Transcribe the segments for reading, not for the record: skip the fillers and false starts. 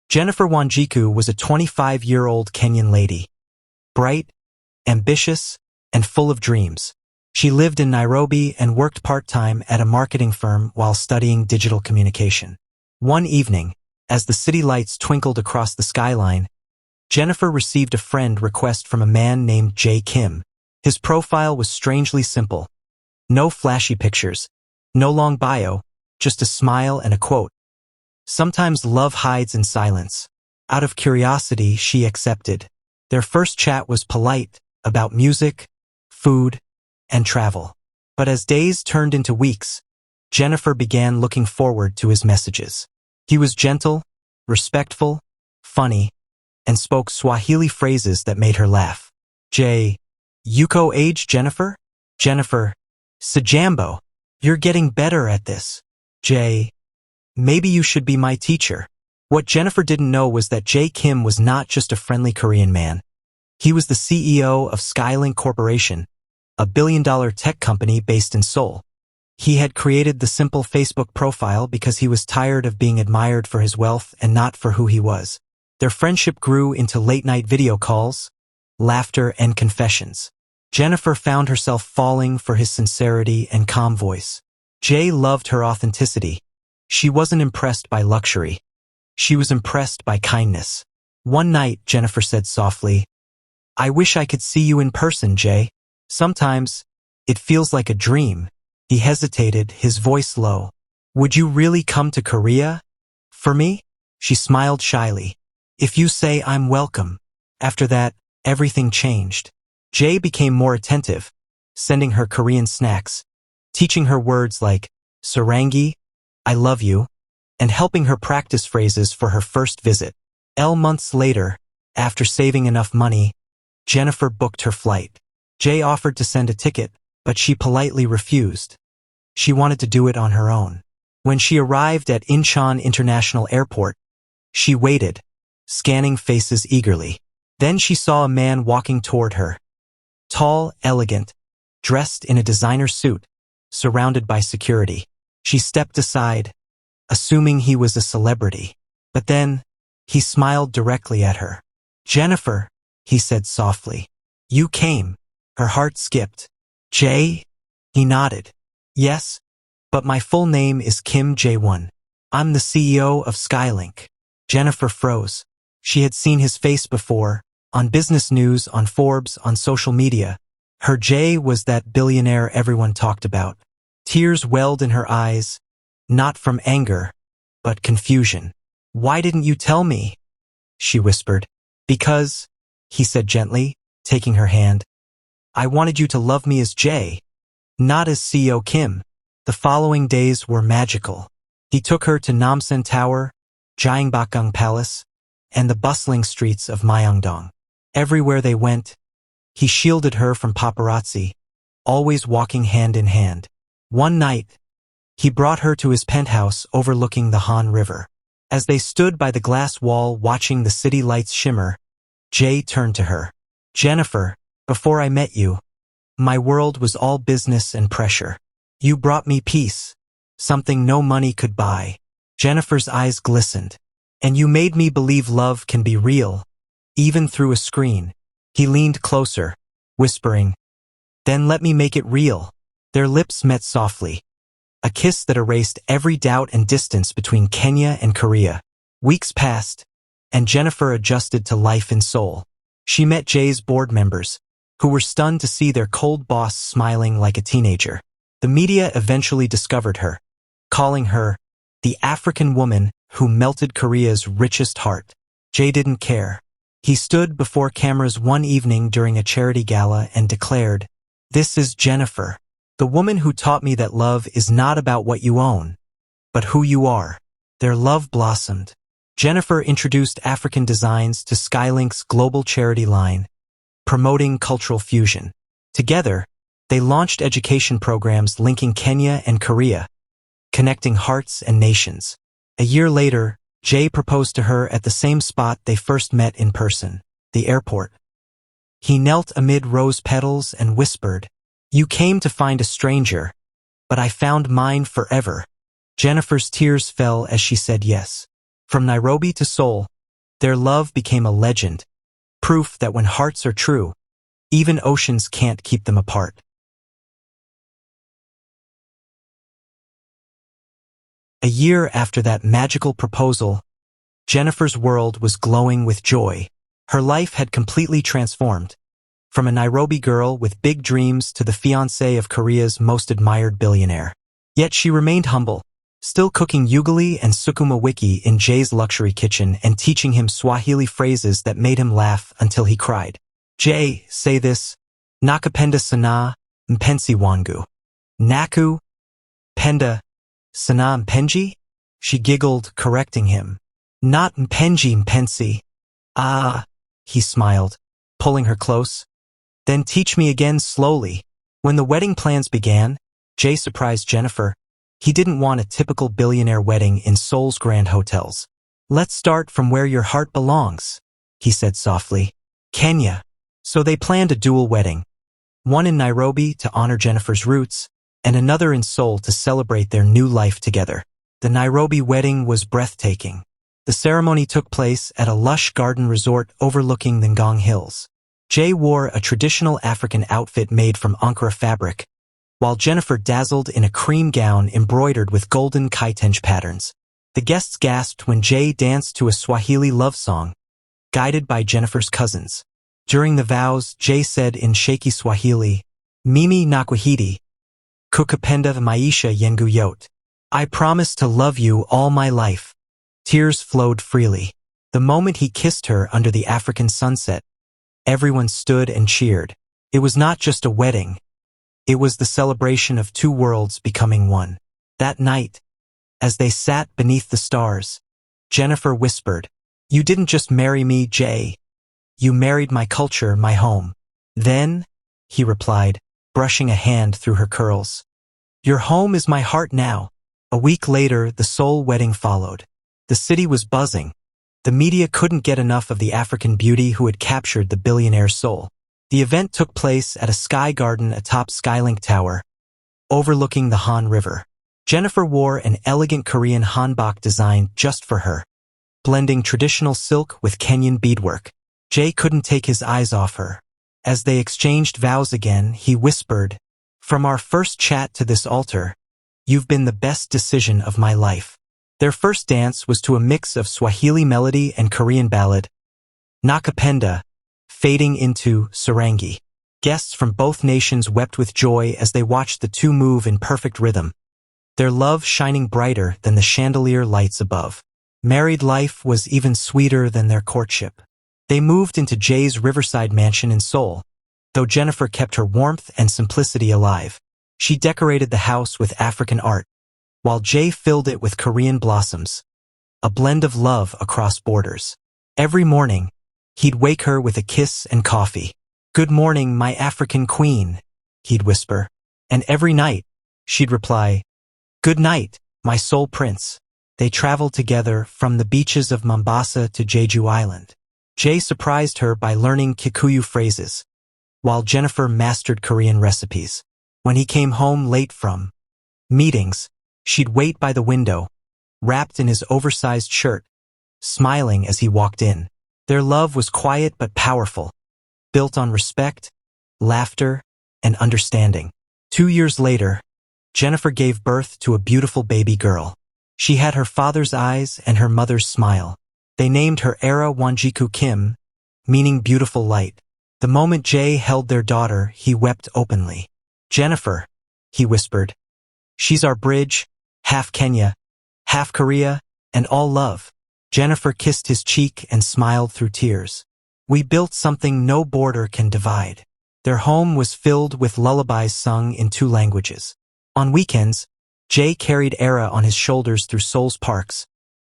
Jennifer Wanjiku was a 25-year-old Kenyan lady. Bright, ambitious, and full of dreams. She lived in Nairobi and worked part-time at a marketing firm while studying digital communication. One evening, as the city lights twinkled across the skyline, Jennifer received a friend request from a man named J. Kim. His profile was strangely simple. No flashy pictures, no long bio, just a smile and a quote. Sometimes love hides in silence. Out of curiosity, she accepted. Their first chat was polite, about music, food, and travel. But as days turned into weeks, Jennifer began looking forward to his messages. He was gentle, respectful, funny, and spoke Swahili phrases that made her laugh. J. Yuko age Jennifer? Jennifer. Sijambo. You're getting better at this. J. Maybe you should be my teacher. What Jennifer didn't know was that J. Kim was not just a friendly Korean man. He was the CEO of Skylink Corporation, a billion-dollar tech company based in Seoul. He had created the simple Facebook profile because he was tired of being admired for his wealth and not for who he was. Their friendship grew into late-night video calls, laughter, and confessions. Jennifer found herself falling for his sincerity and calm voice. Jay loved her authenticity. She wasn't impressed by luxury. She was impressed by kindness. One night, Jennifer said softly, "I wish I could see you in person, Jay. Sometimes, it feels like a dream." He hesitated, his voice low. "Would you really come to Korea? For me?" She smiled shyly. "If you say I'm welcome." After that, everything changed. Jay became more attentive, sending her Korean snacks, teaching her words like sarangi, I love you, and helping her practice phrases for her first visit. Months later, after saving enough money, Jennifer booked her flight. Jay offered to send a ticket, but she politely refused. She wanted to do it on her own. When she arrived at Incheon International Airport, she waited, scanning faces eagerly. Then she saw a man walking toward her. Tall, elegant, dressed in a designer suit, surrounded by security. She stepped aside, assuming he was a celebrity. But then, he smiled directly at her. "Jennifer," he said softly. "You came." Her heart skipped. "Jay?" He nodded. "Yes, but my full name is Kim Jae-won. I'm the CEO of Skylink." Jennifer froze. She had seen his face before, on business news, on Forbes, on social media. Her Jay was that billionaire everyone talked about. Tears welled in her eyes, not from anger, but confusion. "Why didn't you tell me?" she whispered. "Because," he said gently, taking her hand, "I wanted you to love me as Jay, not as CEO Kim." The following days were magical. He took her to Namsan Tower, Gyeongbokgung Palace, and the bustling streets of Myeongdong. Everywhere they went, he shielded her from paparazzi, always walking hand in hand. One night, he brought her to his penthouse overlooking the Han River. As they stood by the glass wall watching the city lights shimmer, Jay turned to her. "Jennifer, before I met you, my world was all business and pressure. You brought me peace, something no money could buy." Jennifer's eyes glistened. "And you made me believe love can be real, even through a screen." He leaned closer, whispering, "Then let me make it real." Their lips met softly, a kiss that erased every doubt and distance between Kenya and Korea. Weeks passed, and Jennifer adjusted to life in Seoul. She met Jay's board members, who were stunned to see their cold boss smiling like a teenager. The media eventually discovered her, calling her the African woman who melted Korea's richest heart. Jay didn't care. He stood before cameras one evening during a charity gala and declared, "This is Jennifer, the woman who taught me that love is not about what you own, but who you are." Their love blossomed. Jennifer introduced African designs to Skylink's global charity line, promoting cultural fusion. Together, they launched education programs linking Kenya and Korea, connecting hearts and nations. A year later, Jay proposed to her at the same spot they first met in person, the airport. He knelt amid rose petals and whispered, "You came to find a stranger, but I found mine forever." Jennifer's tears fell as she said yes. From Nairobi to Seoul, Their love became a legend, proof that when hearts are true, even oceans can't keep them apart. A year after that magical proposal, Jennifer's world was glowing with joy. Her life had completely transformed. From a Nairobi girl with big dreams to the fiancée of Korea's most admired billionaire. Yet she remained humble, still cooking ugali and sukuma wiki in Jay's luxury kitchen and teaching him Swahili phrases that made him laugh until he cried. Jay, say this, nakapenda sana, mpenzi wangu. Naku, penda, sana mpenzi? She giggled, correcting him. Not mpenzi mpenzi. Ah, he smiled, pulling her close. Then teach me again slowly. When the wedding plans began, Jay surprised Jennifer. He didn't want a typical billionaire wedding in Seoul's grand hotels. Let's start from where your heart belongs, he said softly. Kenya. So they planned a dual wedding. One in Nairobi to honor Jennifer's roots, and another in Seoul to celebrate their new life together. The Nairobi wedding was breathtaking. The ceremony took place at a lush garden resort overlooking the Ngong Hills. Jay wore a traditional African outfit made from Ankara fabric, while Jennifer dazzled in a cream gown embroidered with golden kaitenj patterns. The guests gasped when Jay danced to a Swahili love song, guided by Jennifer's cousins. During the vows, Jay said in shaky Swahili, Mimi nakuahidi, kukupenda maisha yangu yote. I promise to love you all my life. Tears flowed freely. The moment he kissed her under the African sunset, everyone stood and cheered. It was not just a wedding. It was the celebration of two worlds becoming one. That night, as they sat beneath the stars, Jennifer whispered, You didn't just marry me, Jay. You married my culture, my home. Then, he replied, brushing a hand through her curls. Your home is my heart now. A week later, the Seoul wedding followed. The city was buzzing. The media couldn't get enough of the African beauty who had captured the billionaire's soul. The event took place at a sky garden atop Skylink Tower, overlooking the Han River. Jennifer wore an elegant Korean hanbok design just for her, blending traditional silk with Kenyan beadwork. Jay couldn't take his eyes off her. As they exchanged vows again, he whispered, From our first chat to this altar, you've been the best decision of my life. Their first dance was to a mix of Swahili melody and Korean ballad, Nakapenda, fading into Sarangi. Guests from both nations wept with joy as they watched the two move in perfect rhythm, their love shining brighter than the chandelier lights above. Married life was even sweeter than their courtship. They moved into Jay's riverside mansion in Seoul, though Jennifer kept her warmth and simplicity alive. She decorated the house with African art, while Jay filled it with Korean blossoms, a blend of love across borders. Every morning, he'd wake her with a kiss and coffee. Good morning, my African queen, he'd whisper. And every night, she'd reply, Good night, my soul prince. They traveled together from the beaches of Mombasa to Jeju Island. Jay surprised her by learning Kikuyu phrases, while Jennifer mastered Korean recipes. When he came home late from meetings, she'd wait by the window, wrapped in his oversized shirt, smiling as he walked in. Their love was quiet but powerful, built on respect, laughter, and understanding. 2 years later, Jennifer gave birth to a beautiful baby girl. She had her father's eyes and her mother's smile. They named her Era Wanjiku Kim, meaning beautiful light. The moment Jay held their daughter, he wept openly. Jennifer, he whispered, she's our bridge, half Kenya, half Korea, and all love. Jennifer kissed his cheek and smiled through tears. We built something no border can divide. Their home was filled with lullabies sung in 2 languages. On weekends, Jay carried Era on his shoulders through Seoul's parks,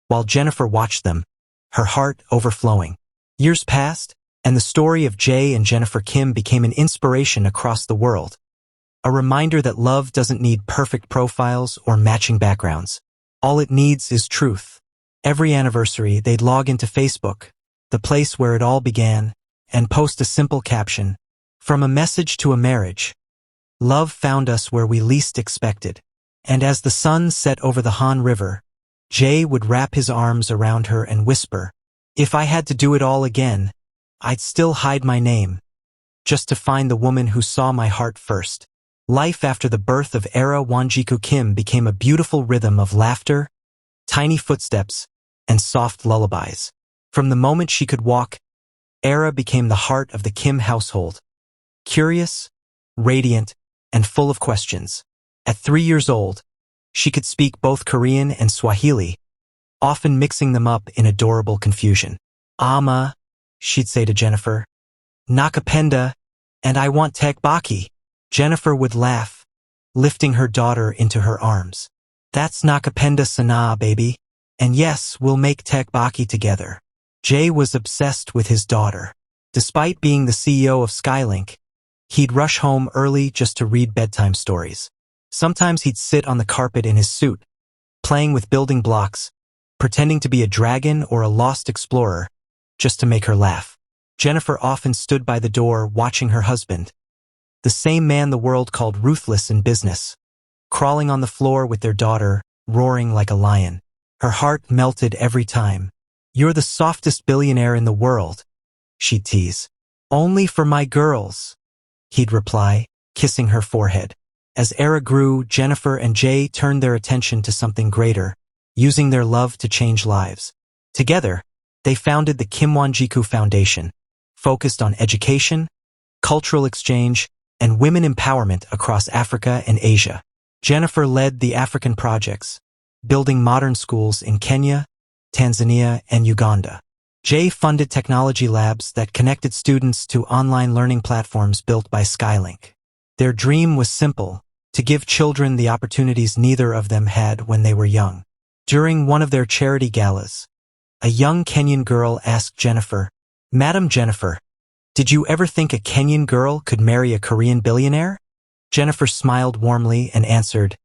while Jennifer watched them, her heart overflowing. Years passed, and the story of Jay and Jennifer Kim became an inspiration across the world. A reminder that love doesn't need perfect profiles or matching backgrounds. All it needs is truth. Every anniversary, they'd log into Facebook, the place where it all began, and post a simple caption, From a message to a marriage. Love found us where we least expected. And as the sun set over the Han River, Jay would wrap his arms around her and whisper, If I had to do it all again, I'd still hide my name, just to find the woman who saw my heart first. Life after the birth of Era Wanjiku Kim became a beautiful rhythm of laughter, tiny footsteps, and soft lullabies. From the moment she could walk, Era became the heart of the Kim household, curious, radiant, and full of questions. At 3 years old, she could speak both Korean and Swahili, often mixing them up in adorable confusion. Ama, she'd say to Jennifer, nakapenda, and I want tekbaki. Jennifer would laugh, lifting her daughter into her arms. That's nakapenda sana, baby. And yes, we'll make tekbaki together. Jay was obsessed with his daughter. Despite being the CEO of Skylink, he'd rush home early just to read bedtime stories. Sometimes he'd sit on the carpet in his suit, playing with building blocks, pretending to be a dragon or a lost explorer, just to make her laugh. Jennifer often stood by the door watching her husband, the same man the world called ruthless in business, crawling on the floor with their daughter, roaring like a lion. Her heart melted every time. You're the softest billionaire in the world, she'd tease. Only for my girls, he'd reply, kissing her forehead. As Era grew, Jennifer and Jay turned their attention to something greater, using their love to change lives. Together, they founded the Kim Wanjiku Foundation, focused on education, cultural exchange, and women empowerment across Africa and Asia. Jennifer led the African projects, building modern schools in Kenya, Tanzania, and Uganda. Jay funded technology labs that connected students to online learning platforms built by Skylink. Their dream was simple, to give children the opportunities neither of them had when they were young. During one of their charity galas, a young Kenyan girl asked Jennifer, "Madam Jennifer, did you ever think a Kenyan girl could marry a Korean billionaire?" Jennifer smiled warmly and answered,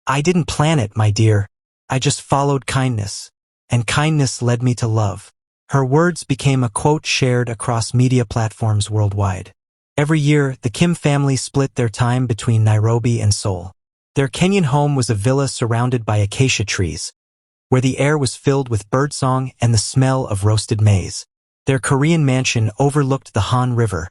"I didn't plan it, my dear. I just followed kindness, and kindness led me to love." Her words became a quote shared across media platforms worldwide. Every year, the Kim family split their time between Nairobi and Seoul. Their Kenyan home was a villa surrounded by acacia trees, where the air was filled with birdsong and the smell of roasted maize. Their Korean mansion overlooked the Han River,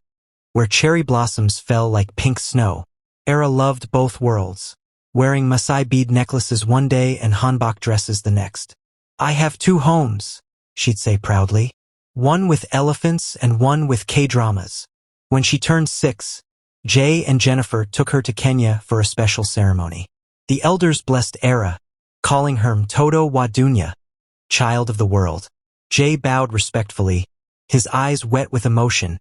where cherry blossoms fell like pink snow. Era loved both worlds, wearing Masai bead necklaces one day and hanbok dresses the next. "I have 2 homes," she'd say proudly, "one with elephants and one with Kdramas." When she turned 6, Jay and Jennifer took her to Kenya for a special ceremony. The elders blessed Era, calling her Mtoto wa Dunya, child of the world. Jay bowed respectfully, his eyes wet with emotion,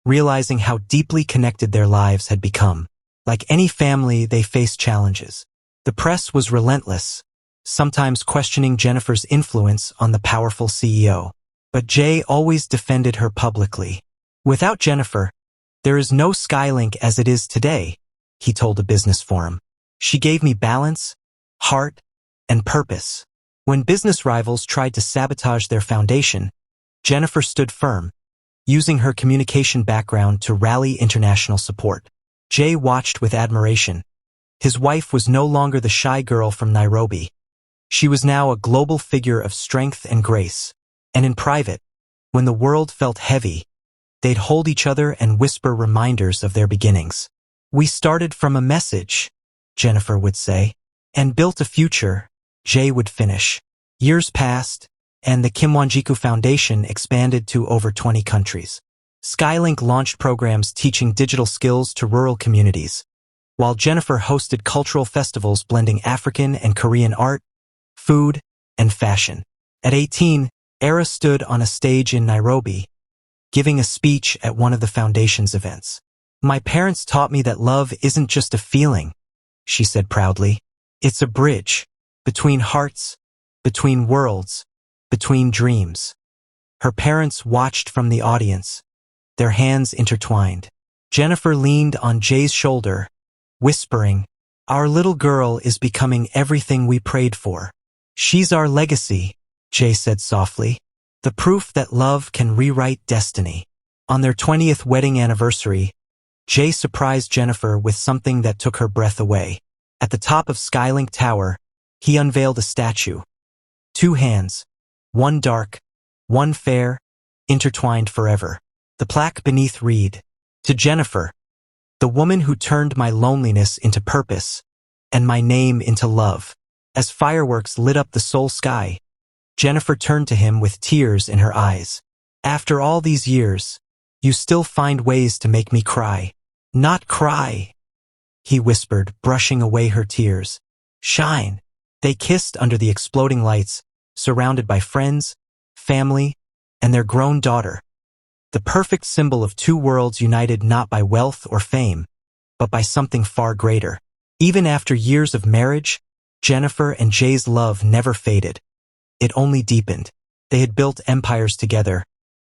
realizing how deeply connected their lives had become. Like any family, they faced challenges. The press was relentless, sometimes questioning Jennifer's influence on the powerful CEO. But Jay always defended her publicly. "Without Jennifer, there is no Skylink as it is today," he told a business forum. "She gave me balance, heart, and purpose." When business rivals tried to sabotage their foundation, Jennifer stood firm, using her communication background to rally international support. Jay watched with admiration. His wife was no longer the shy girl from Nairobi. She was now a global figure of strength and grace. And in private, when the world felt heavy, they'd hold each other and whisper reminders of their beginnings. "We started from a message," Jennifer would say, "and built a future," Jay would finish. Years passed, and the Kim Wanjiku Foundation expanded to over 20 countries. Skylink launched programs teaching digital skills to rural communities, while Jennifer hosted cultural festivals blending African and Korean art, food, and fashion. At 18, Era stood on a stage in Nairobi, giving a speech at one of the foundation's events. "My parents taught me that love isn't just a feeling," she said proudly. "It's a bridge, between hearts, between worlds, between dreams." Her parents watched from the audience, their hands intertwined. Jennifer leaned on Jay's shoulder, whispering, "Our little girl is becoming everything we prayed for. She's our legacy," Jay said softly. "The proof that love can rewrite destiny." On their 20th wedding anniversary, Jay surprised Jennifer with something that took her breath away. At the top of Skylink Tower, he unveiled a statue. 2 hands, one dark, one fair, intertwined forever. The plaque beneath read, "To Jennifer, the woman who turned my loneliness into purpose, and my name into love." As fireworks lit up the soul sky, Jennifer turned to him with tears in her eyes. "After all these years, you still find ways to make me cry." "Not cry," he whispered, brushing away her tears. "Shine." They kissed under the exploding lights, surrounded by friends, family, and their grown daughter. The perfect symbol of two worlds united not by wealth or fame, but by something far greater. Even after years of marriage, Jennifer and Jay's love never faded. It only deepened. They had built empires together,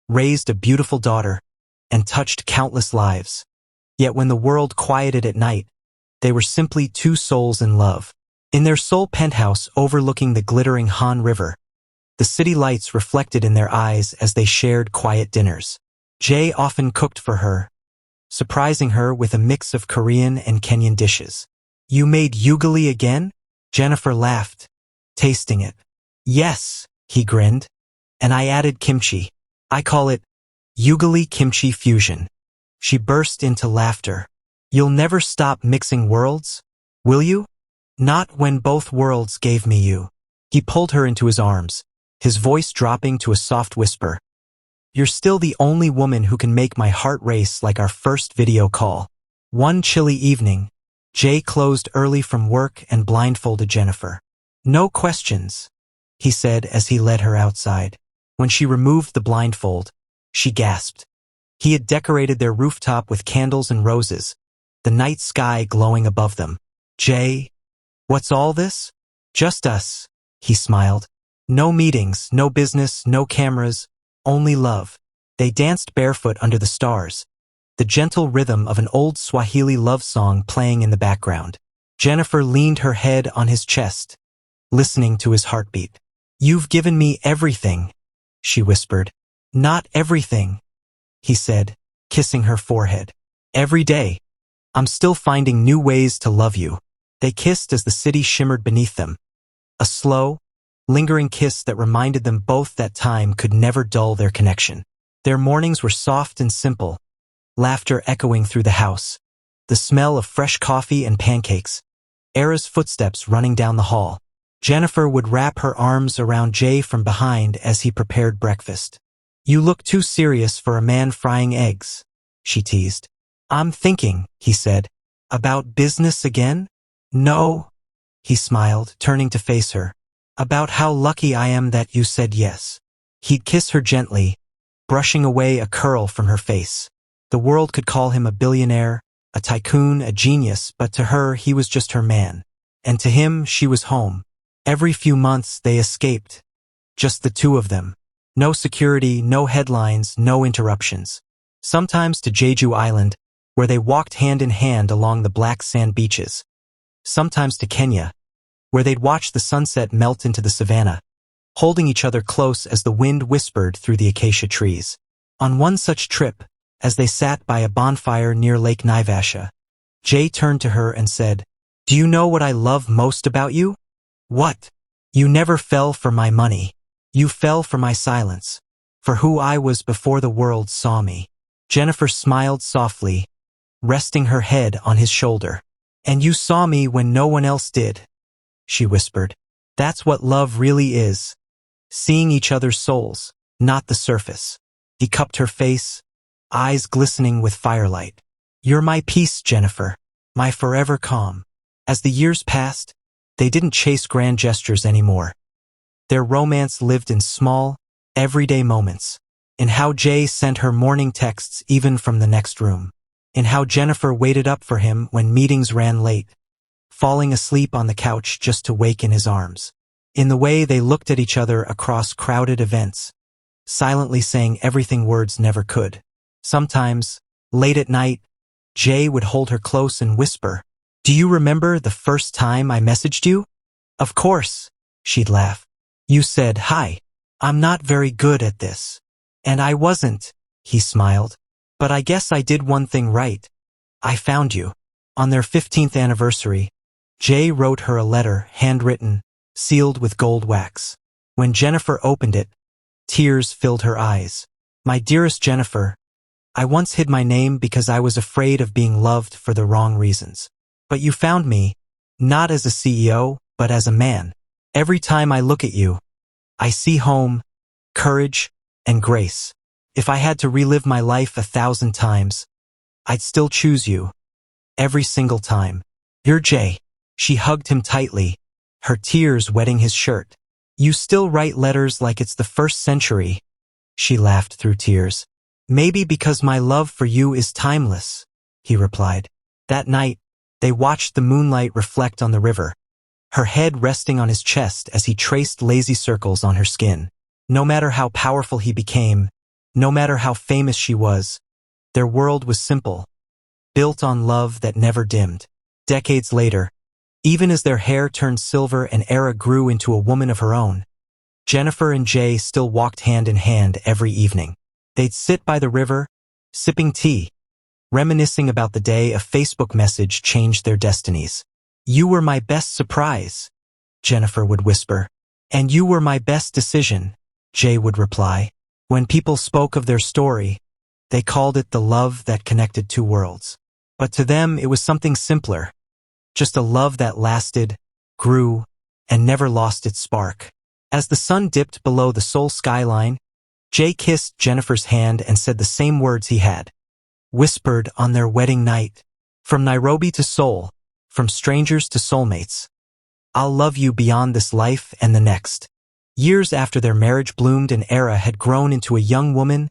raised a beautiful daughter, and touched countless lives. Yet when the world quieted at night, they were simply two souls in love. In their Seoul penthouse overlooking the glittering Han River, the city lights reflected in their eyes as they shared quiet dinners. Jay often cooked for her, surprising her with a mix of Korean and Kenyan dishes. "You made ugali again?" Jennifer laughed, tasting it. "Yes," he grinned, "and I added kimchi. I call it ugali kimchi fusion." She burst into laughter. "You'll never stop mixing worlds, will you?" "Not when both worlds gave me you." He pulled her into his arms, his voice dropping to a soft whisper. "You're still the only woman who can make my heart race like our first video call." One chilly evening, Jay closed early from work and blindfolded Jennifer. "No questions," he said as he led her outside. When she removed the blindfold, she gasped. He had decorated their rooftop with candles and roses, the night sky glowing above them. "Jay, what's all this?" "Just us," he smiled. "No meetings, no business, no cameras, only love." They danced barefoot under the stars, the gentle rhythm of an old Swahili love song playing in the background. Jennifer leaned her head on his chest, listening to his heartbeat. "You've given me everything," she whispered. "Not everything," he said, kissing her forehead. "Every day, I'm still finding new ways to love you." They kissed as the city shimmered beneath them, a slow, lingering kiss that reminded them both that time could never dull their connection. Their mornings were soft and simple, laughter echoing through the house, the smell of fresh coffee and pancakes, Era's footsteps running down the hall. Jennifer would wrap her arms around Jay from behind as he prepared breakfast. "You look too serious for a man frying eggs," she teased. "I'm thinking," he said. "About business again?" "No," he smiled, turning to face her. "About how lucky I am that you said yes." He'd kiss her gently, brushing away a curl from her face. The world could call him a billionaire, a tycoon, a genius, but to her he was just her man. And to him she was home. Every few months they escaped, just the two of them. No security, no headlines, no interruptions. Sometimes to Jeju Island, where they walked hand in hand along the black sand beaches. Sometimes to Kenya, where they'd watch the sunset melt into the savannah, holding each other close as the wind whispered through the acacia trees. On one such trip, as they sat by a bonfire near Lake Naivasha, Jay turned to her and said, "Do you know what I love most about you?" "What?" "You never fell for my money. You fell for my silence, for who I was before the world saw me." Jennifer smiled softly, resting her head on his shoulder. "And you saw me when no one else did," she whispered. "That's what love really is. Seeing each other's souls, not the surface." He cupped her face, eyes glistening with firelight. "You're my peace, Jennifer, my forever calm." As the years passed, they didn't chase grand gestures anymore. Their romance lived in small, everyday moments. In how Jay sent her morning texts even from the next room. In how Jennifer waited up for him when meetings ran late, falling asleep on the couch just to wake in his arms. In the way they looked at each other across crowded events, silently saying everything words never could. Sometimes, late at night, Jay would hold her close and whisper, "Do you remember the first time I messaged you?" "Of course," she'd laugh. "You said, 'Hi, I'm not very good at this.'" "And I wasn't," he smiled. "But I guess I did one thing right. I found you." On their 15th anniversary, Jay wrote her a letter, handwritten, sealed with gold wax. When Jennifer opened it, Tears filled her eyes. My dearest Jennifer, I once hid my name because I was afraid of being loved for the wrong reasons. But you found me, not as a CEO, but as a man. Every time I look at you, I see home, courage, and grace. If I had to relive my life 1,000 times, I'd still choose you. Every single time. You're Jay. She hugged him tightly, her tears wetting his shirt. You still write letters like it's the 1st century. She laughed through tears. Maybe because my love for you is timeless, he replied. That night, they watched the moonlight reflect on the river, her head resting on his chest as he traced lazy circles on her skin. No matter how powerful he became, no matter how famous she was, their world was simple, built on love that never dimmed. Decades later, even as their hair turned silver and Era grew into a woman of her own, Jennifer and Jay still walked hand in hand every evening. They'd sit by the river, sipping tea, reminiscing about the day a Facebook message changed their destinies. You were my best surprise, Jennifer would whisper. And you were my best decision, Jay would reply. When people spoke of their story, they called it the love that connected two worlds. But to them, it was something simpler. Just a love that lasted, grew, and never lost its spark. As the sun dipped below the Seoul skyline, Jay kissed Jennifer's hand and said the same words he had whispered on their wedding night. From Nairobi to Seoul, from strangers to soulmates, I'll love you beyond this life and the next. Years after their marriage bloomed and Era had grown into a young woman,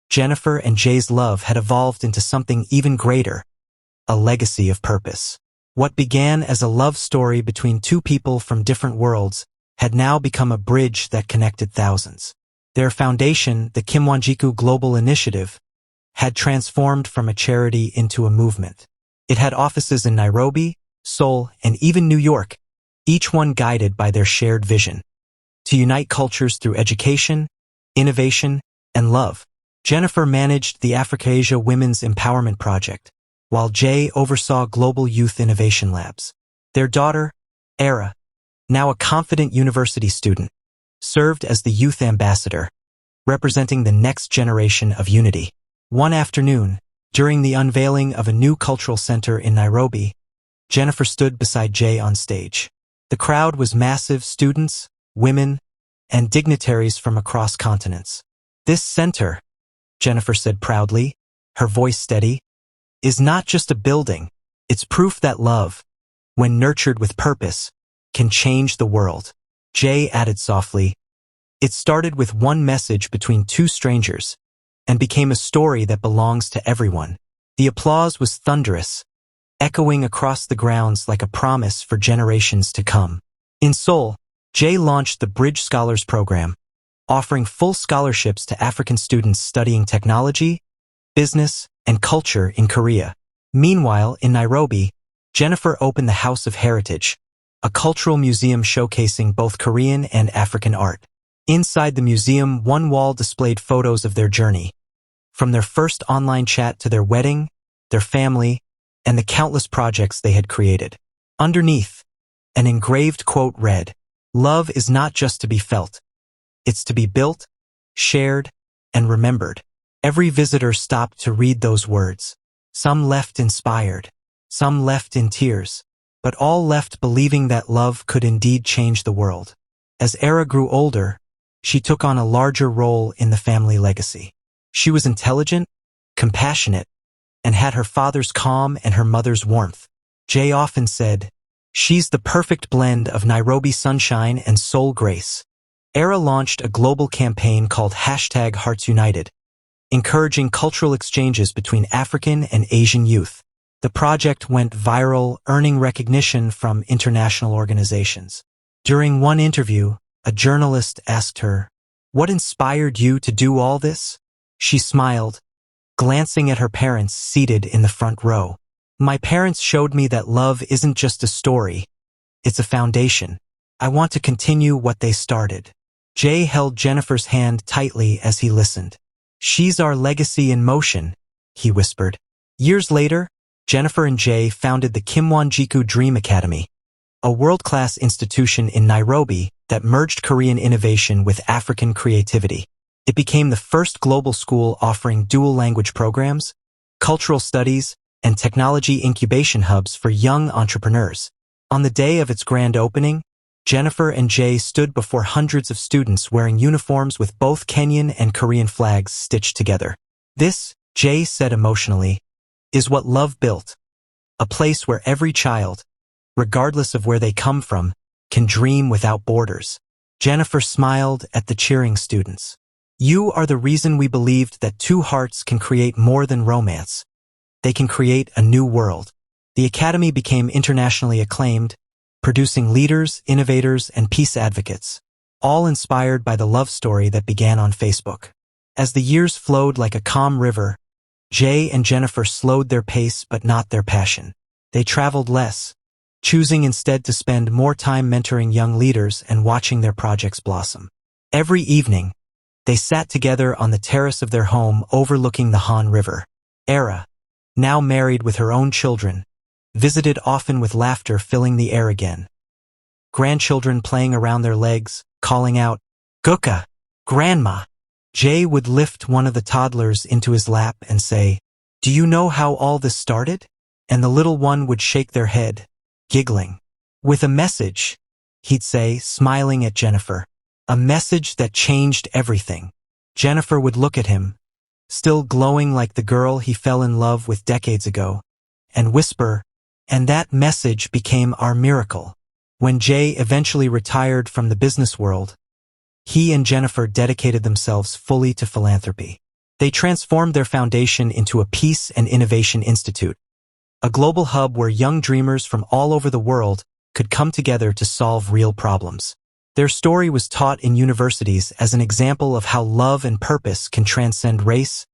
Jennifer and Jay's love had evolved into something even greater, a legacy of purpose. What began as a love story between two people from different worlds had now become a bridge that connected thousands. Their foundation, the Kimwanjiku Global Initiative, had transformed from a charity into a movement. It had offices in Nairobi, Seoul, and even New York, each one guided by their shared vision to unite cultures through education, innovation, and love. Jennifer managed the Africa-Asia Women's Empowerment Project, while Jay oversaw Global Youth Innovation Labs. Their daughter, Era, now a confident university student, served as the youth ambassador, representing the next generation of unity. One afternoon, during the unveiling of a new cultural center in Nairobi, Jennifer stood beside Jay on stage. The crowd was massive: students, women, and dignitaries from across continents. This center, Jennifer said proudly, her voice steady, is not just a building. It's proof that love, when nurtured with purpose, can change the world. Jay added softly, it started with one message between two strangers and became a story that belongs to everyone. The applause was thunderous, echoing across the grounds like a promise for generations to come. In Seoul, Jay launched the Bridge Scholars Program, offering full scholarships to African students studying technology, business, and culture in Korea. Meanwhile, in Nairobi, Jennifer opened the House of Heritage, a cultural museum showcasing both Korean and African art. Inside the museum, one wall displayed photos of their journey, from their first online chat to their wedding, their family, and the countless projects they had created. Underneath, an engraved quote read, "Love is not just to be felt. It's to be built, shared, and remembered." Every visitor stopped to read those words. Some left inspired, some left in tears, but all left believing that love could indeed change the world. As Era grew older, she took on a larger role in the family legacy. She was intelligent, compassionate, and had her father's calm and her mother's warmth. Jay often said, "She's the perfect blend of Nairobi sunshine and Seoul grace." Era launched a global campaign called #HeartsUnited, encouraging cultural exchanges between African and Asian youth. The project went viral, earning recognition from international organizations. During one interview, a journalist asked her, "What inspired you to do all this?" She smiled, glancing at her parents seated in the front row. "My parents showed me that love isn't just a story, it's a foundation. I want to continue what they started." Jay held Jennifer's hand tightly as he listened. "She's our legacy in motion," he whispered. Years later, Jennifer and Jay founded the Kimwanjiku Dream Academy, a world-class institution in Nairobi that merged Korean innovation with African creativity. It became the first global school offering dual language programs, cultural studies, and technology incubation hubs for young entrepreneurs. On the day of its grand opening, Jennifer and Jay stood before hundreds of students wearing uniforms with both Kenyan and Korean flags stitched together. "This," Jay said emotionally, "is what love built. A place where every child, regardless of where they come from, can dream without borders." Jennifer smiled at the cheering students. "You are the reason we believed that two hearts can create more than romance. They can create a new world." The academy became internationally acclaimed, producing leaders, innovators, and peace advocates, all inspired by the love story that began on Facebook. As the years flowed like a calm river, Jay and Jennifer slowed their pace but not their passion. They traveled less, choosing instead to spend more time mentoring young leaders and watching their projects blossom. Every evening, they sat together on the terrace of their home overlooking the Han River. Era, now married with her own children, visited often with laughter filling the air again. Grandchildren playing around their legs, calling out, "Guka, Grandma." Jay would lift one of the toddlers into his lap and say, "Do you know how all this started?" And the little one would shake their head, giggling. "With a message," he'd say, smiling at Jennifer. "A message that changed everything." Jennifer would look at him, still glowing like the girl he fell in love with decades ago, and whisper, "And that message became our miracle." When Jay eventually retired from the business world, he and Jennifer dedicated themselves fully to philanthropy. They transformed their foundation into a peace and innovation institute, a global hub where young dreamers from all over the world could come together to solve real problems. Their story was taught in universities as an example of how love and purpose can transcend race,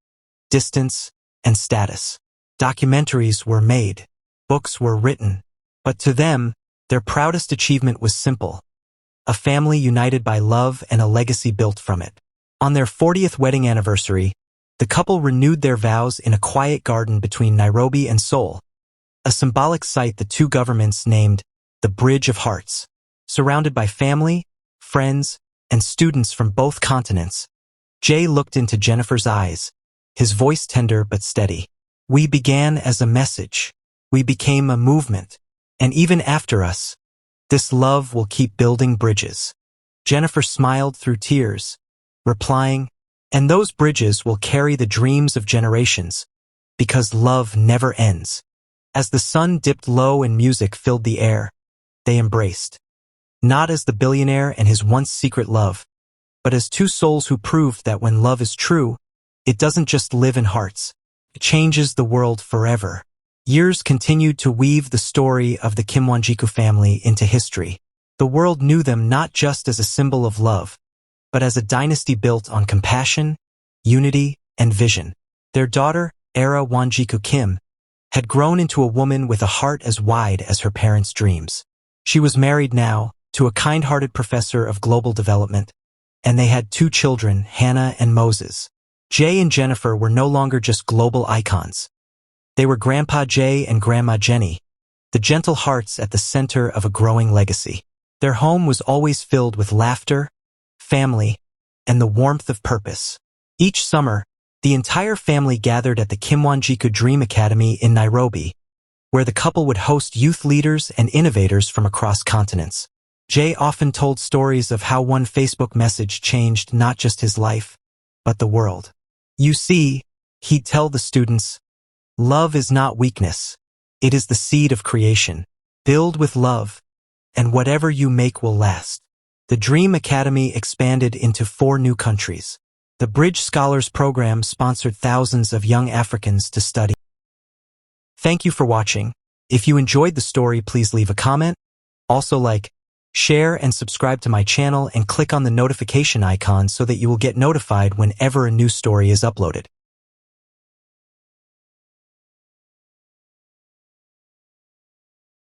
distance, and status. Documentaries were made, books were written, but to them, their proudest achievement was simple: a family united by love and a legacy built from it. On their 40th wedding anniversary, the couple renewed their vows in a quiet garden between Nairobi and Seoul, a symbolic site the two governments named the Bridge of Hearts. Surrounded by family, friends, and students from both continents, Jay looked into Jennifer's eyes, his voice tender but steady. "We began as a message. We became a movement. And even after us, this love will keep building bridges." Jennifer smiled through tears, replying, "And those bridges will carry the dreams of generations, because love never ends." As the sun dipped low and music filled the air, they embraced. Not as the billionaire and his once secret love, but as two souls who proved that when love is true, it doesn't just live in hearts. It changes the world forever. Years continued to weave the story of the Kimwanjiku family into history. The world knew them not just as a symbol of love, but as a dynasty built on compassion, unity, and vision. Their daughter, Era Wanjiku Kim, had grown into a woman with a heart as wide as her parents' dreams. She was married now to a kind-hearted professor of global development, and they had two children, Hannah and Moses. Jay and Jennifer were no longer just global icons. They were Grandpa Jay and Grandma Jenny, the gentle hearts at the center of a growing legacy. Their home was always filled with laughter, family, and the warmth of purpose. Each summer, the entire family gathered at the Kimwanjiku Dream Academy in Nairobi, where the couple would host youth leaders and innovators from across continents. Jay often told stories of how one Facebook message changed not just his life, but the world. "You see," he'd tell the students, "love is not weakness. It is the seed of creation. Build with love, and whatever you make will last." The Dream Academy expanded into 4 new countries. The Bridge Scholars Program sponsored thousands of young Africans to study. Thank you for watching. If you enjoyed the story, please leave a comment. Also share and subscribe to my channel and click on the notification icon so that you will get notified whenever a new story is uploaded.